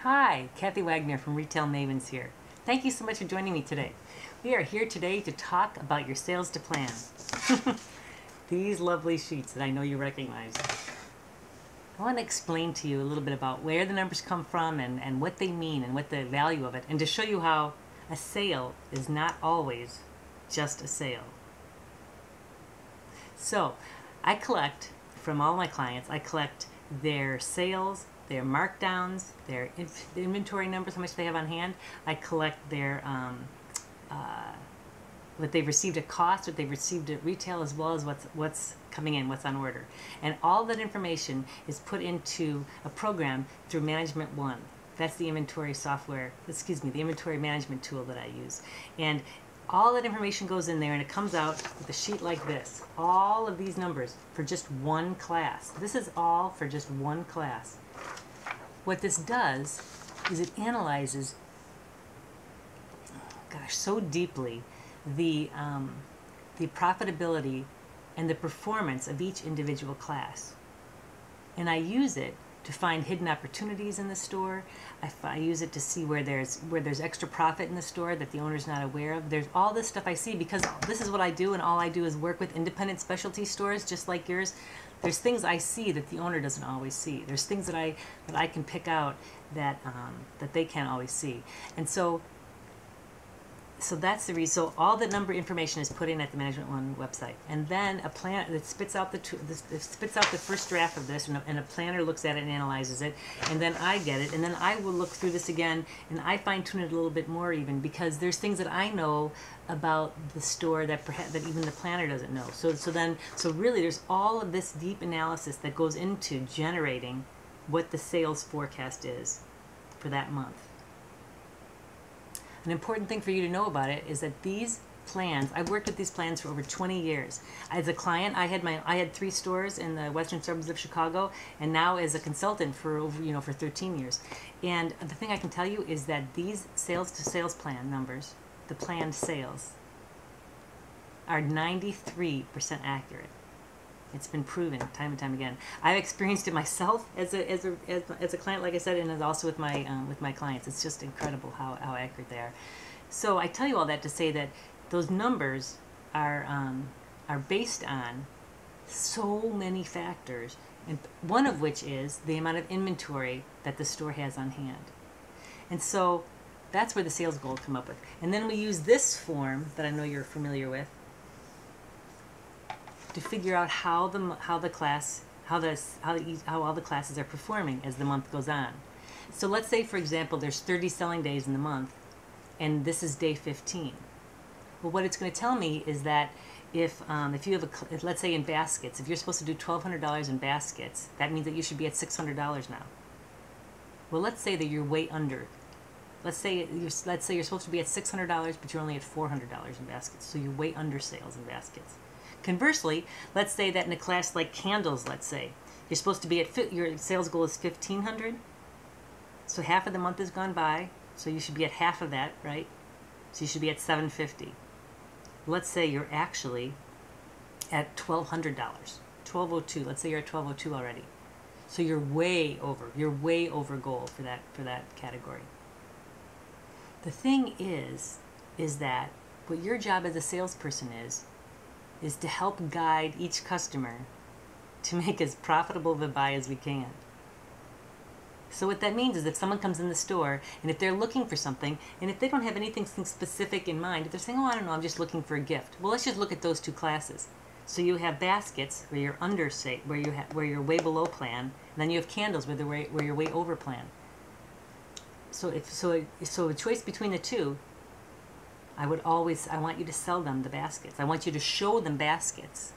Hi, Kathy Wagner from Retail Mavens here. Thank you so much for joining me today. We are here today to talk about your sales to plan. These lovely sheets that I know you recognize. I want to explain to you a little bit about where the numbers come from and what they mean and what the value of it, and to show you how a sale is not always just a sale. So, I collect from all my clients, I collect their sales, their markdowns, their inventory numbers, how much they have on hand. I collect their what they've received at cost, what they've received at retail, as well as what's coming in, what's on order. And all that information is put into a program through Management One. That's the inventory software, the inventory management tool that I use. And all that information goes in there and it comes out with a sheet like this. All of these numbers for just one class. This is all for just one class. What this does is it analyzes, so deeply the profitability and the performance of each individual class. And I use it to find hidden opportunities in the store. I use it to see where there's extra profit in the store that the owner's not aware of. There's all this stuff I see because this is what I do, and all I do is work with independent specialty stores just like yours. There's things I see that the owner doesn't always see. There's things that I can pick out that they can't always see. And so that's the reason. So all the number information is put in at the Management One website, and then a plan that spits out the first draft of this, and a planner looks at it and analyzes it, and then I get it, and then I will look through this again, and I fine tune it a little bit more even because there's things that I know about the store that even the planner doesn't know. So really, there's all of this deep analysis that goes into generating what the sales forecast is for that month. An important thing for you to know about it is that these plans, I've worked with these plans for over 20 years. As a client, I had 3 stores in the western suburbs of Chicago, and now as a consultant for for 13 years. And the thing I can tell you is that these sales to sales plan numbers, the planned sales, are 93% accurate. It's been proven time and time again. I've experienced it myself as a client, like I said, and also with my clients. It's just incredible how accurate they are. So I tell you all that to say that those numbers are based on so many factors, and one of which is the amount of inventory that the store has on hand. And so that's where the sales goals come up with. And then we use this form that I know you're familiar with to figure out how all the classes are performing as the month goes on. So let's say, for example, there's 30 selling days in the month, and this is day 15. Well, what it's going to tell me is that if you have let's say in baskets, if you're supposed to do $1,200 in baskets, that means that you should be at $600 now. Well, let's say that you're way under. Let's say you're supposed to be at $600, but you're only at $400 in baskets, so you're way under sales in baskets. Conversely, let's say that in a class like candles, let's say, you're supposed to be at, your sales goal is $1,500. So half of the month has gone by, so you should be at half of that, right? So you should be at $750. Let's say you're actually at $1,200, $1,202. Let's say you're at $1,202 already. So you're way over goal for that category. The thing is that what your job as a salesperson is to help guide each customer to make as profitable of a buy as we can. So what that means is if someone comes in the store and if they're looking for something, and if they don't have anything specific in mind, if they're saying, oh, I don't know, I'm just looking for a gift. Well, let's just look at those 2 classes. So you have baskets where you're under, say, where you're way below plan, and then you have candles where you're way over plan. So a choice between the 2, I want you to sell them the baskets. I want you to show them baskets.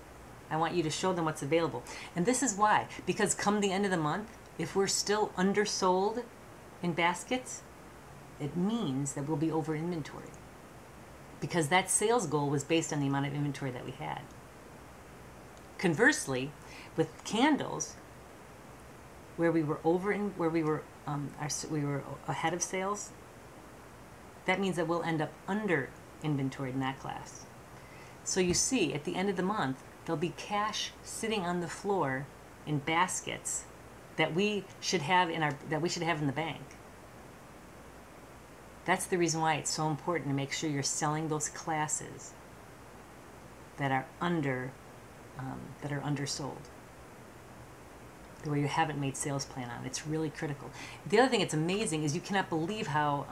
I want you to show them what's available. And this is why. Because come the end of the month, if we're still undersold in baskets, it means that we'll be over inventory. Because that sales goal was based on the amount of inventory that we had. Conversely, with candles, where we were ahead of sales, that means that we'll end up under inventoried in that class. So you see, at the end of the month, there'll be cash sitting on the floor in baskets that we should have in the bank. That's the reason why it's so important to make sure you're selling those classes that are undersold, where you haven't made sales plan on. It's really critical. The other thing that's amazing is you can't believe how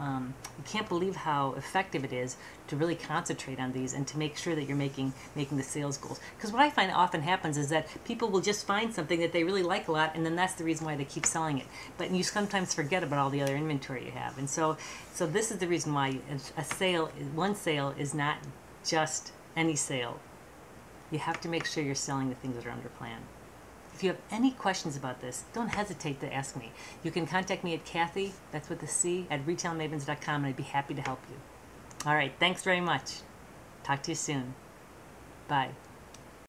effective it is to really concentrate on these and to make sure that you're making the sales goals. Because what I find often happens is that people will just find something that they really like a lot, and then that's the reason why they keep selling it. But you sometimes forget about all the other inventory you have. And so this is the reason why one sale is not just any sale. You have to make sure you're selling the things that are under plan. If you have any questions about this, don't hesitate to ask me. You can contact me at Kathy, that's with a C, at retailmavens.com, and I'd be happy to help you. All right, thanks very much. Talk to you soon. Bye.